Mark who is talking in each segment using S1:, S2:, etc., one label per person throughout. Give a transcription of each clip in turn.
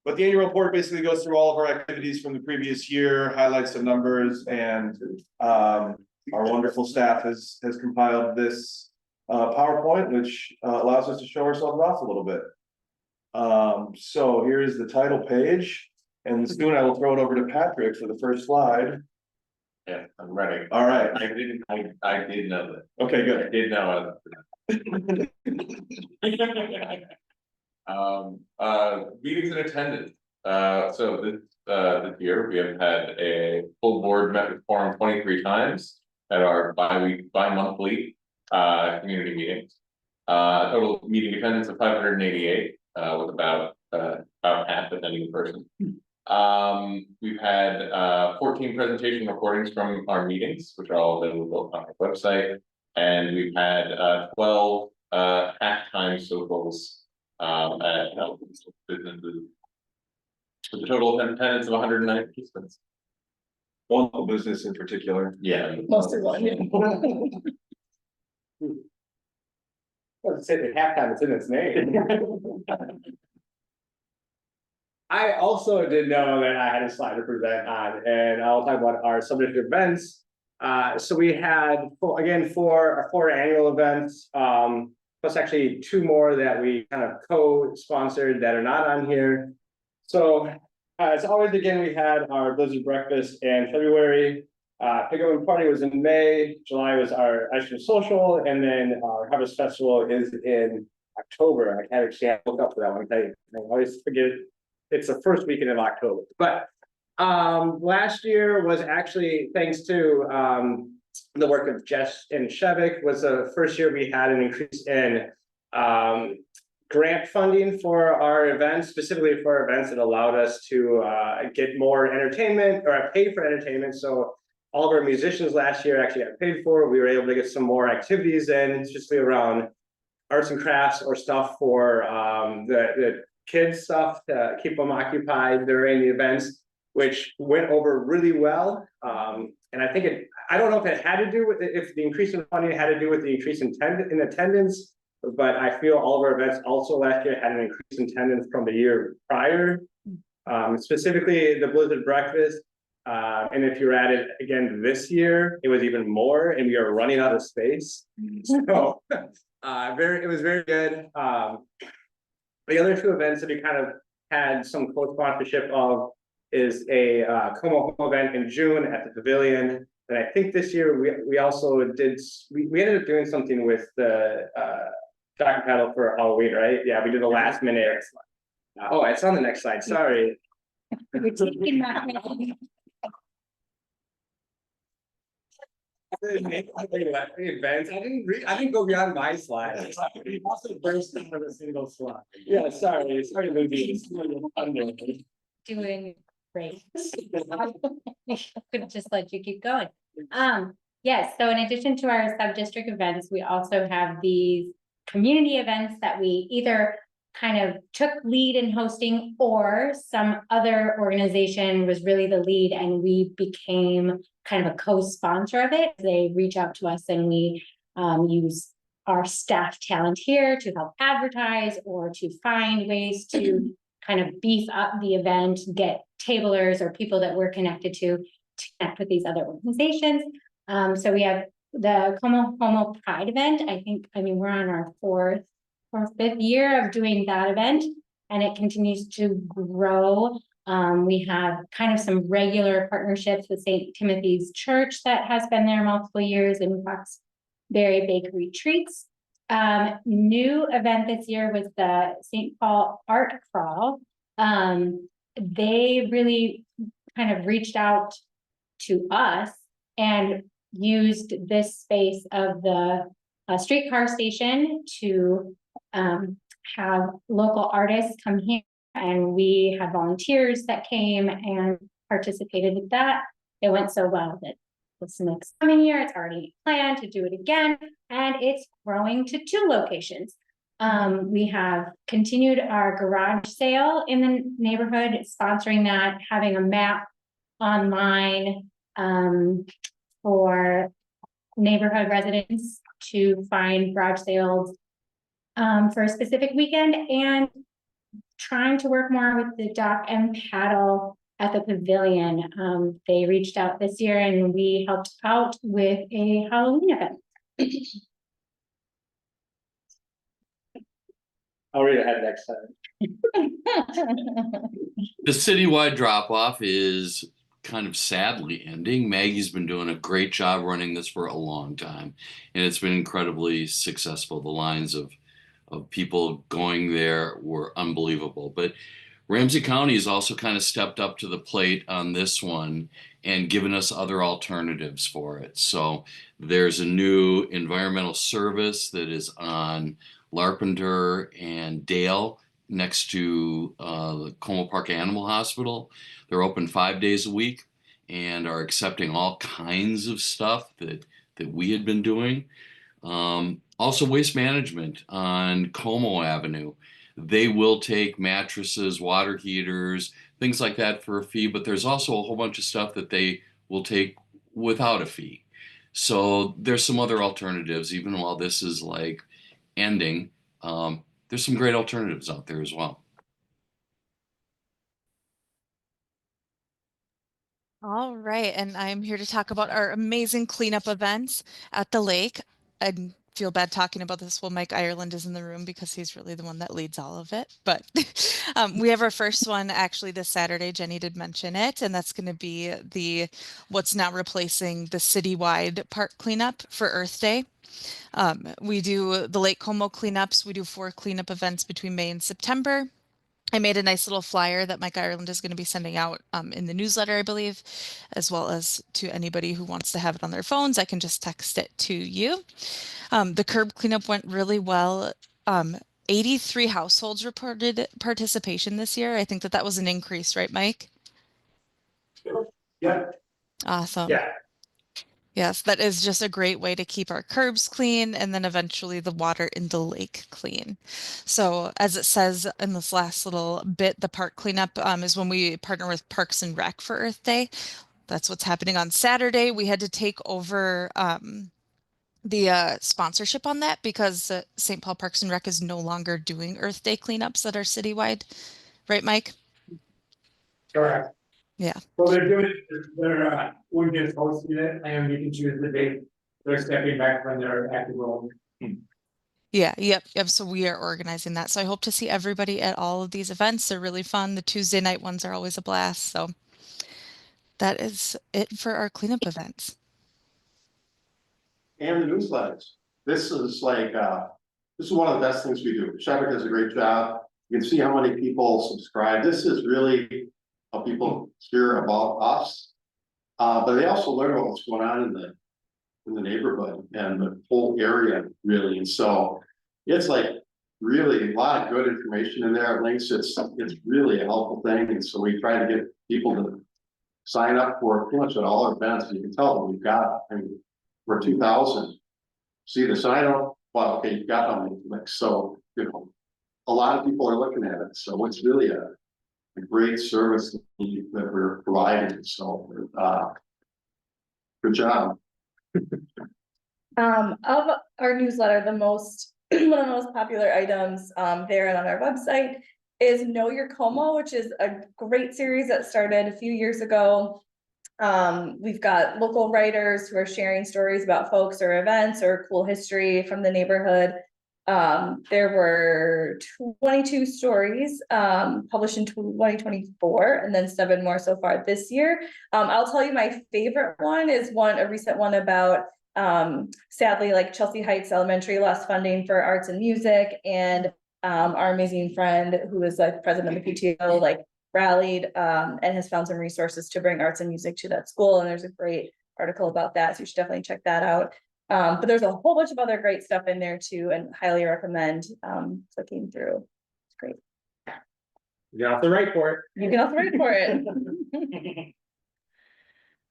S1: But the annual report basically goes through all of our activities from the previous year, highlights the numbers, and our wonderful staff has compiled this PowerPoint, which allows us to show ourselves off a little bit. So here's the title page, and soon I will throw it over to Patrick for the first slide.
S2: Yeah, I'm ready.
S1: All right.
S2: I did know that.
S1: Okay, good.
S2: I did know meetings and attendance. So this year we have had a full board met with quorum 23 times at our bi-monthly community meetings. Total meeting attendance of 588, with about half attending in person. We've had 14 presentation recordings from our meetings, which are all available on our website, and we've had 12 halftime socials at businesses, with a total attendance of 109 participants.
S1: One business in particular.
S2: Yeah,
S3: Mustard one. Let's say the halftime, it's in its name. I also did know that I had a slide to present on, and I'll talk about our subject events. So we had, again, for our 4 annual events, plus actually 2 more that we kind of co-sponsored that are not on here. So as always, again, we had our Blizzard breakfast in February. Pickup party was in May. July was our Ice Cream Social, and then our Harvest Festival is in October. I can't actually look up for that one. I always forget it's the first weekend of October. But last year was actually, thanks to the work of Jess and Shevik, was the first year we had an increase in grant funding for our events, specifically for our events that allowed us to get more entertainment or pay for entertainment. So all of our musicians last year actually got paid for. We were able to get some more activities in, especially around arts and crafts or stuff for the kids stuff to keep them occupied during the events, which went over really well. And I think I don't know if it had to do with if the increase in funding had to do with the increase in attendance, but I feel all of our events also last year had an increase in attendance from the year prior. Specifically the Blizzard breakfast. And if you're at it again this year, it was even more, and we are running out of space. So it was very good. The other 2 events that we kind of had some co-sponsorship of is a Como Home event in June at the Pavilion. And I think this year we also did, we ended up doing something with the Dr. Paddle for Halloween, right? Yeah, we did a last minute. Oh, it's on the next slide. Sorry. Events. I didn't go beyond my slide. He also burst out of a single slide. Yeah, sorry, Lindsay.
S4: Doing great. Could just let you keep going. Yes, so in addition to our sub-district events, we also have these community events that we either kind of took lead in hosting, or some other organization was really the lead and we became kind of a co-sponsor of it. They reach out to us and we use our staff talent here to help advertise or to find ways to kind of beef up the event, get tablers or people that we're connected to connect with these other organizations. So we have the Como Homo Pride event. I mean, we're on our 4th or 5th year of doing that event, and it continues to grow. We have kind of some regular partnerships with St. Timothy's Church that has been there multiple years, and Foxbury Bakery Treats. New event this year was the St. Paul Art Crawl. They really kind of reached out to us and used this space of the streetcar station to have local artists come here, and we had volunteers that came and participated with that. It went so well that this next coming year, it's already planned to do it again, and it's growing to 2 locations. We have continued our garage sale in the neighborhood, sponsoring that, having a map online for neighborhood residents to find garage sales for a specific weekend, and trying to work more with the dock and paddle at the pavilion. They reached out this year and we helped out with a Halloween event.
S3: I'll read ahead next time.
S5: The citywide drop off is kind of sadly ending. Maggie's been doing a great job running this for a long time, and it's been incredibly successful. The lines of people going there were unbelievable. But Ramsey County has also kind of stepped up to the plate on this one and given us other alternatives for it. So there's a new environmental service that is on Larpenteur and Dale next to the Como Park Animal Hospital. They're open 5 days a week and are accepting all kinds of stuff that we had been doing. Also, Waste Management on Como Avenue. They will take mattresses, water heaters, things like that for a fee, but there's also a whole bunch of stuff that they will take without a fee. So there's some other alternatives, even while this is like ending. There's some great alternatives out there as well.
S6: All right, and I'm here to talk about our amazing cleanup events at the lake. I feel bad talking about this while Mike Ireland is in the room because he's really the one that leads all of it. But we have our first one actually this Saturday. Jenny did mention it, and that's going to be the what's now replacing the citywide park cleanup for Earth Day. We do the Lake Como cleanups. We do 4 cleanup events between May and September. I made a nice little flyer that Mike Ireland is going to be sending out in the newsletter, I believe, as well as to anybody who wants to have it on their phones. I can just text it to you. The curb cleanup went really well. 83 households reported participation this year. I think that was an increase, right, Mike?
S3: Yeah.
S6: Awesome.
S3: Yeah.
S6: Yes, that is just a great way to keep our curbs clean and then eventually the water in the lake clean. So as it says in this last little bit, the park cleanup is when we partner with Parks and Rec for Earth Day. That's what's happening on Saturday. We had to take over the sponsorship on that because St. Paul Parks and Rec is no longer doing Earth Day cleanups that are citywide. Right, Mike?
S7: Correct.
S6: Yeah.
S7: Well, they're doing it, we're just hosting it and you can choose the date. They're stepping back from their active role.
S6: Yeah, yep. So we are organizing that. So I hope to see everybody at all of these events. They're really fun. The Tuesday night ones are always a blast. So that is it for our cleanup events.
S8: And the newsletters. This is like, this is one of the best things we do. Shepard does a great job. You can see how many people subscribe. This is really how people hear about us. But they also learn about what's going on in the neighborhood and the whole area, really. And so it's like really a lot of good information in there. Links, it's really a helpful thing. And so we try to get people to sign up for pretty much at all our events. And you can tell that we've got, I mean, we're 2,000. See the sign up? Well, okay, you've got how many links. So, you know, a lot of people are looking at it. So it's really a great service that we're providing. So, good job.
S9: Of our newsletter, the most one of the most popular items there and on our website is Know Your Como, which is a great series that started a few years ago. We've got local writers who are sharing stories about folks or events or cool history from the neighborhood. There were 22 stories published in 2024 and then 7 more so far this year. I'll tell you my favorite one is a recent one about sadly, like Chelsea Heights Elementary lost funding for arts and music, and our amazing friend who is like president of the PTO like rallied and has found some resources to bring arts and music to that school, and there's a great article about that, so you should definitely check that out. But there's a whole bunch of other great stuff in there too, and highly recommend clicking through. It's great.
S3: You get off the right for it.
S9: You can also write for it.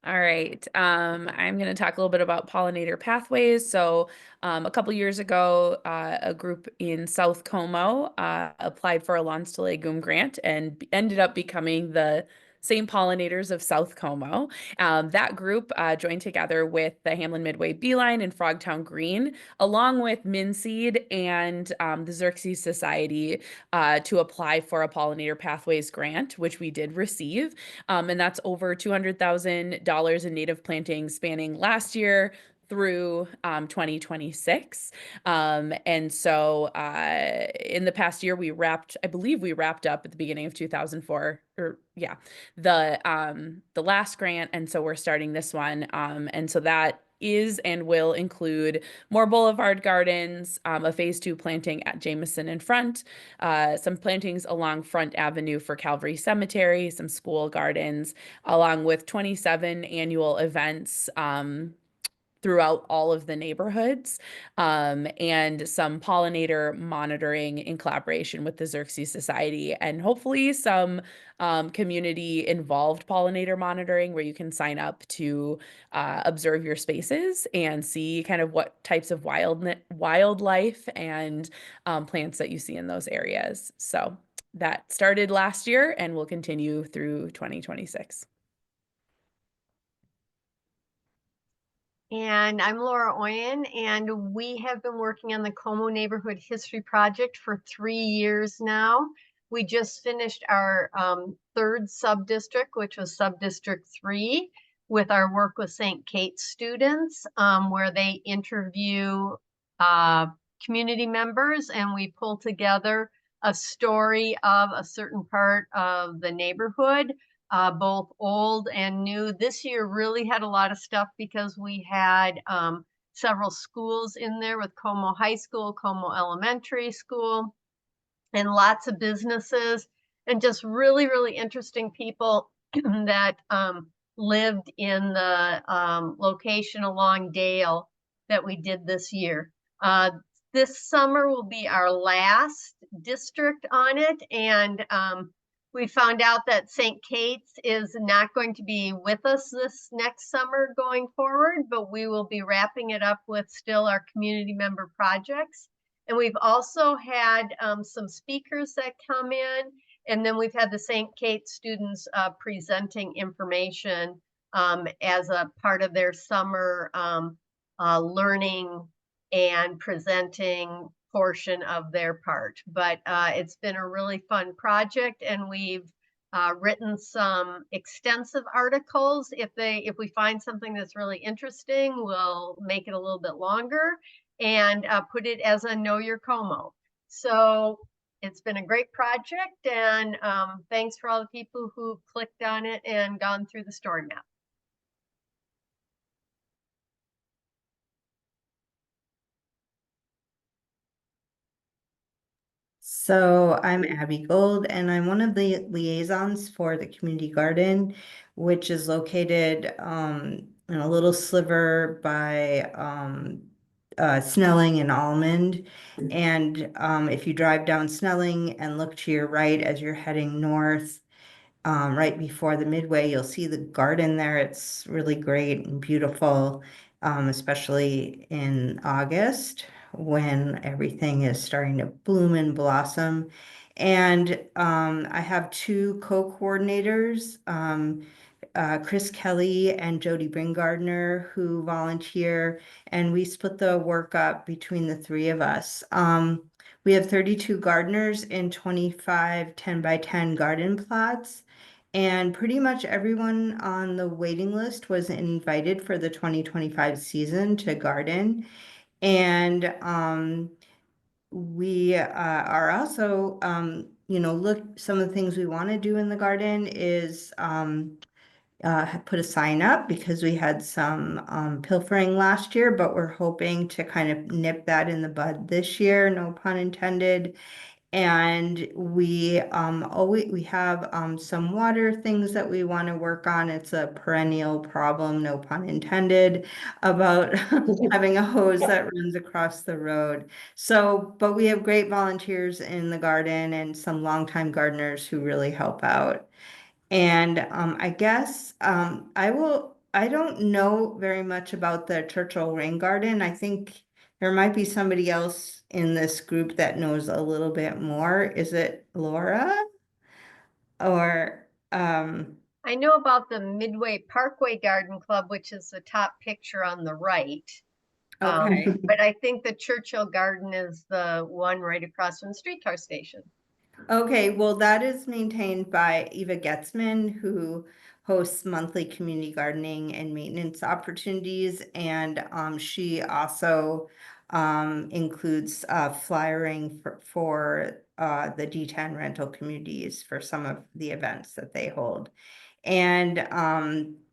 S10: All right, I'm going to talk a little bit about pollinator pathways. So a couple years ago, a group in South Como applied for a Lawns to Legume grant and ended up becoming the St. Pollinators of South Como. That group joined together with the Hamlin Midway Beeline and Frogtown Green, along with Minseed and the Xerxes Society, to apply for a Pollinator Pathways grant, which we did receive. And that's over $200,000 in native plantings spanning last year through 2026. And so in the past year, I believe we wrapped up at the beginning of 2004, or yeah, the last grant. And so we're starting this one. And so that is and will include more boulevard gardens, a phase 2 planting at Jameson in front, some plantings along Front Avenue for Calvary Cemetery, some school gardens, along with 27 annual events throughout all of the neighborhoods, and some pollinator monitoring in collaboration with the Xerxes Society, and hopefully some community involved pollinator monitoring where you can sign up to observe your spaces and see kind of what types of wildlife and plants that you see in those areas. So that started last year and will continue through 2026.
S11: And I'm Laura Oyen, and we have been working on the Como Neighborhood History Project for 3 years now. We just finished our third sub-district, which was sub-district 3, with our work with St. Kate's students, where they interview community members, and we pull together a story of a certain part of the neighborhood, both old and new. This year really had a lot of stuff because we had several schools in there with Como High School, Como Elementary School, and lots of businesses, and just really, really interesting people that lived in the location along Dale that we did this year. This summer will be our last district on it, and we found out that St. Kate's is not going to be with us this next summer going forward, but we will be wrapping it up with still our community member projects. And we've also had some speakers that come in, and then we've had the St. Kate's students presenting information as a part of their summer learning and presenting portion of their part. But it's been a really fun project, and we've written some extensive articles. If we find something that's really interesting, we'll make it a little bit longer and put it as a Know Your Como. So it's been a great project, and thanks for all the people who clicked on it and gone through the story map.
S12: So I'm Abby Gold, and I'm one of the liaisons for the community garden, which is located in a little sliver by Snelling and Almond. And if you drive down Snelling and look to your right as you're heading north, right before the Midway, you'll see the garden there. It's really great and beautiful, especially in August when everything is starting to bloom and blossom. And I have 2 co-coordinators, Chris Kelly and Jody Bringardner, who volunteer, and we split the work up between the 3 of us. We have 32 gardeners in 25 10 by 10 garden plots. And pretty much everyone on the waiting list was invited for the 2025 season to garden. And we are also, some of the things we want to do in the garden is put a sign up, because we had some pilfering last year, but we're hoping to kind of nip that in the bud this year, no pun intended. And we have some water things that we want to work on. It's a perennial problem, no pun intended, about having a hose that runs across the road. So, but we have great volunteers in the garden and some longtime gardeners who really help out. And I guess I don't know very much about the Churchill Rain Garden. I think there might be somebody else in this group that knows a little bit more. Is it Laura? Or
S11: I know about the Midway Parkway Garden Club, which is the top picture on the right.
S12: Okay.
S11: But I think the Churchill Garden is the one right across from the streetcar station.
S12: Okay, well, that is maintained by Eva Getzman, who hosts monthly community gardening and maintenance opportunities. And she also includes flyering for the D10 rental communities for some of the events that they hold. And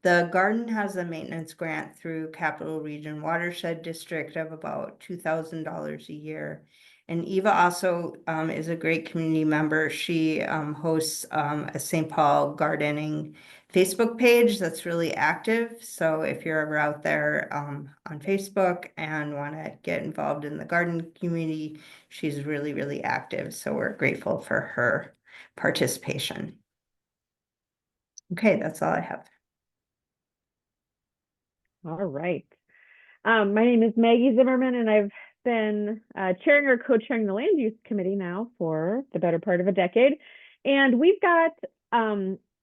S12: the garden has a maintenance grant through Capital Region Watershed District of about $2,000 a year. And Eva also is a great community member. She hosts a St. Paul gardening Facebook page that's really active. So if you're ever out there on Facebook and want to get involved in the garden community, she's really, really active. So we're grateful for her participation. Okay, that's all I have.
S13: All right. My name is Maggie Zimmerman, and I've been chairing or co-chairing the land use committee now for the better part of a decade. And we've got,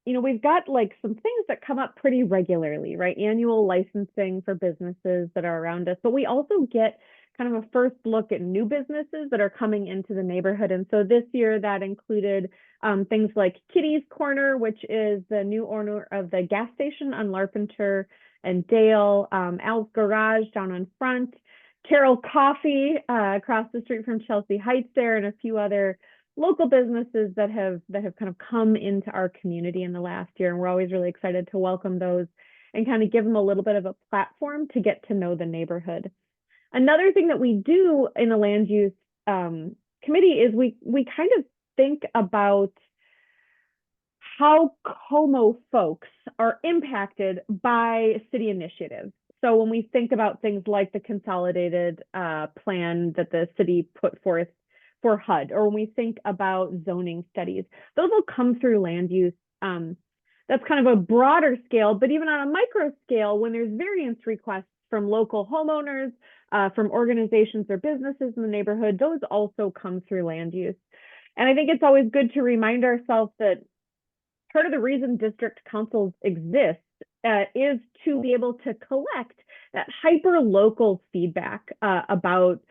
S13: we've got like some things that come up pretty regularly, right? Annual licensing for businesses that are around us, but we also get kind of a first look at new businesses that are coming into the neighborhood. And so this year that included things like Kitty's Corner, which is the new owner of the gas station on Larpenteur and Dale, Al's Garage down on Front, Carol Coffee across the street from Chelsea Heights there, and a few other local businesses that have kind of come into our community in the last year. And we're always really excited to welcome those and kind of give them a little bit of a platform to get to know the neighborhood. Another thing that we do in the land use committee is we kind of think about how Como folks are impacted by city initiatives. So when we think about things like the consolidated plan that the city put forth for HUD, or when we think about zoning studies, those will come through land use. That's kind of a broader scale, but even on a micro scale, when there's variance requests from local homeowners, from organizations or businesses in the neighborhood, those also come through land use. And I think it's always good to remind ourselves that part of the reason district councils exist is to be able to collect that hyper local feedback about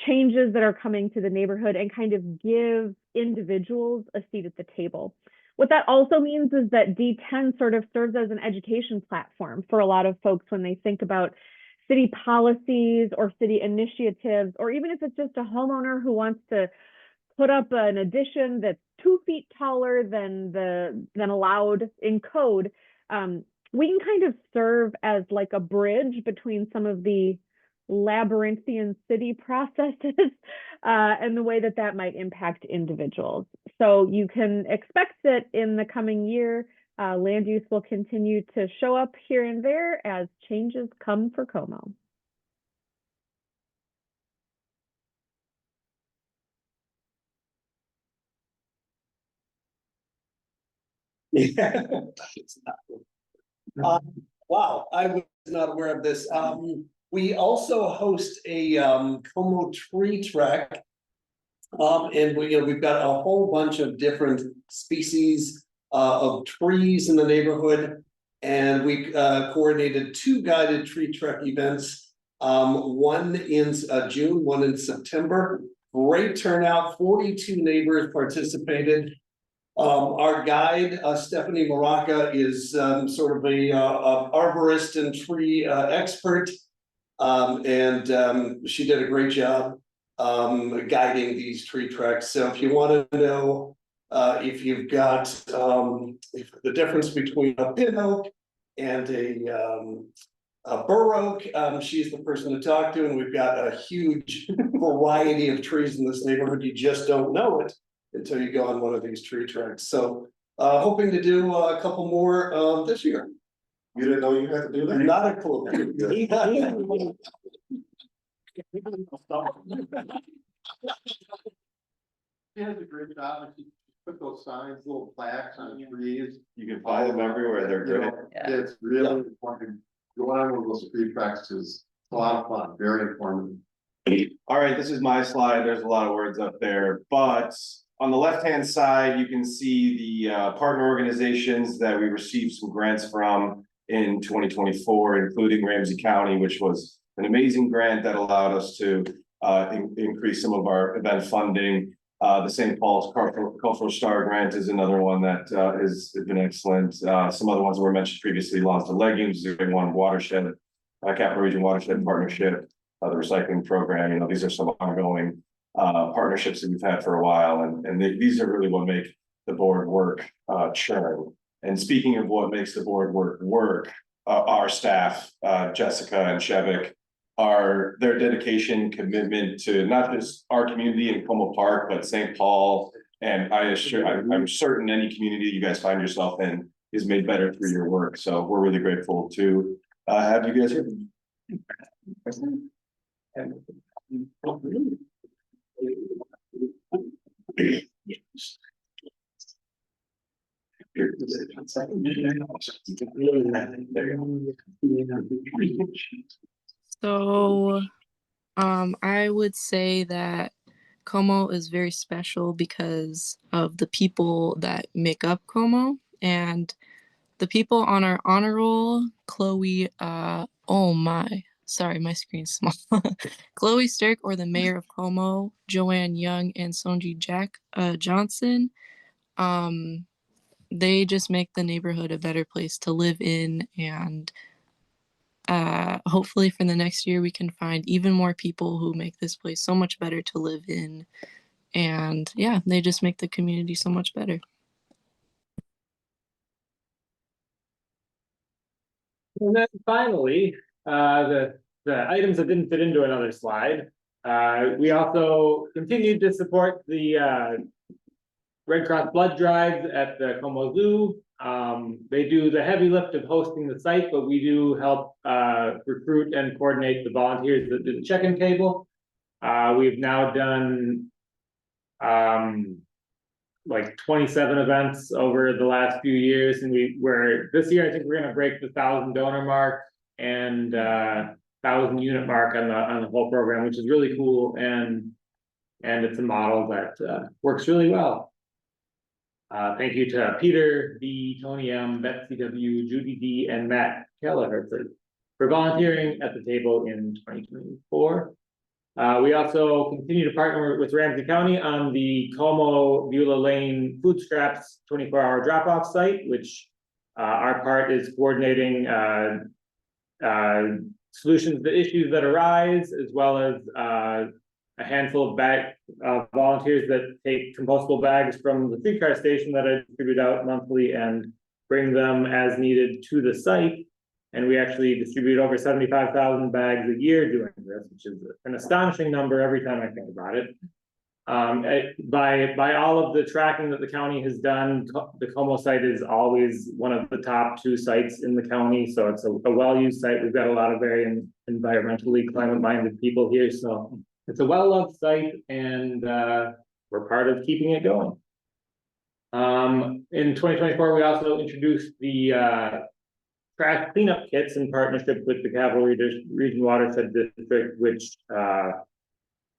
S13: changes that are coming to the neighborhood and kind of give individuals a seat at the table. What that also means is that D10 sort of serves as an education platform for a lot of folks when they think about city policies or city initiatives, or even if it's just a homeowner who wants to put up an addition that's 2 feet taller than allowed in code. We can kind of serve as like a bridge between some of the labyrinthian city processes and the way that that might impact individuals. So you can expect that in the coming year, land use will continue to show up here and there as changes come for Como.
S14: Yeah. Wow, I was not aware of this. We also host a Como tree trek. And we've got a whole bunch of different species of trees in the neighborhood. And we coordinated 2 guided tree trek events. One in June, one in September. Great turnout, 42 neighbors participated. Our guide, Stephanie Maraca, is sort of a arborist and tree expert. And she did a great job guiding these tree treks. So if you want to know if you've got if the difference between a pin oak and a bur oak, she's the person to talk to. And we've got a huge variety of trees in this neighborhood. You just don't know it until you go on one of these tree treks. So hoping to do a couple more this year.
S8: You didn't know you had to do that?
S14: Not a clue.
S8: She has a great job, and she put those signs, little plaques on the trees.
S1: You can find them everywhere, they're great.
S8: It's really important. Going on one of those tree tracks is a lot of fun, very informative.
S1: All right, this is my slide. There's a lot of words up there, but on the left-hand side, you can see the partner organizations that we received some grants from in 2024, including Ramsey County, which was an amazing grant that allowed us to increase some of our event funding. The St. Paul's Cultural Star Grant is another one that has been excellent. Some other ones that were mentioned previously, Lawns to Legumes, is one watershed, Capital Region Watershed Partnership, the recycling program. You know, these are some ongoing partnerships that we've had for a while, and these are really what make the board work churn. And speaking of what makes the board work, our staff, Jessica and Shevik, their dedication, commitment to not just our community in Como Park, but St. Paul, and I'm certain any community you guys find yourself in is made better through your work. So we're really grateful to have you guys here.
S15: So, I would say that Como is very special because of the people that make up Como, and the people on our honor roll, Chloe, oh my, sorry, my screen's small. Chloe Stirk, or the mayor of Como, Joanne Young, and Sonji Johnson. They just make the neighborhood a better place to live in, and hopefully for the next year we can find even more people who make this place so much better to live in. And yeah, they just make the community so much better.
S3: And then finally, the items that didn't fit into another slide. We also continued to support the Red Cross blood drives at the Como Zoo. They do the heavy lift of hosting the site, but we do help recruit and coordinate the volunteers that do the check-in table. We've now done like 27 events over the last few years, and this year I think we're going to break the 1,000 donor mark and 1,000 unit mark on the whole program, which is really cool, and it's a model that works really well. Thank you to Peter B, Tony M, Betsy W, Judy D, and Matt Kelleher for volunteering at the table in 2024. We also continue to partner with Ramsey County on the Como Beulah Lane Food Scraps 24-hour drop-off site, which our part is coordinating solutions to issues that arise, as well as a handful of volunteers that take compostable bags from the streetcar station that I distribute out monthly and bring them as needed to the site. And we actually distribute over 75,000 bags a year doing this, which is an astonishing number every time I think about it. By all of the tracking that the county has done, the Como site is always one of the top 2 sites in the county. So it's a well-used site. We've got a lot of very environmentally climate-minded people here. So it's a well-loved site, and we're part of keeping it going. In 2024, we also introduced the trash cleanup kits in partnership with the Capital Region Watershed District, which are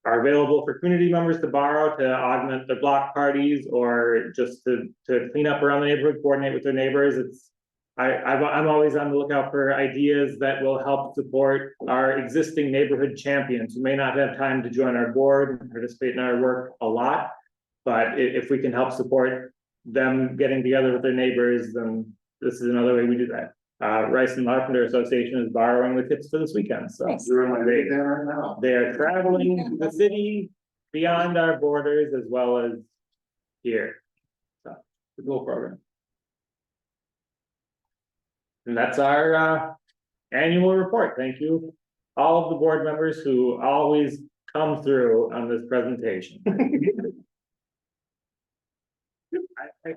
S3: available for community members to borrow to augment their block parties, or just to clean up around the neighborhood, coordinate with their neighbors. I'm always on the lookout for ideas that will help support our existing neighborhood champions who may not have time to join our board and participate in our work a lot. But if we can help support them getting together with their neighbors, then this is another way we do that. Rice and Lavender Association is borrowing the kits for this weekend. So they are traveling the city beyond our borders as well as here. So it's a cool program. And that's our annual report. Thank you, all of the board members who always come through on this presentation. I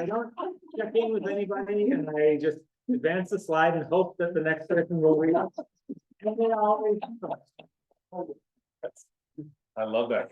S3: don't check in with anybody, and I just advance the slide and hope that the next person will read it. And they always. I love that.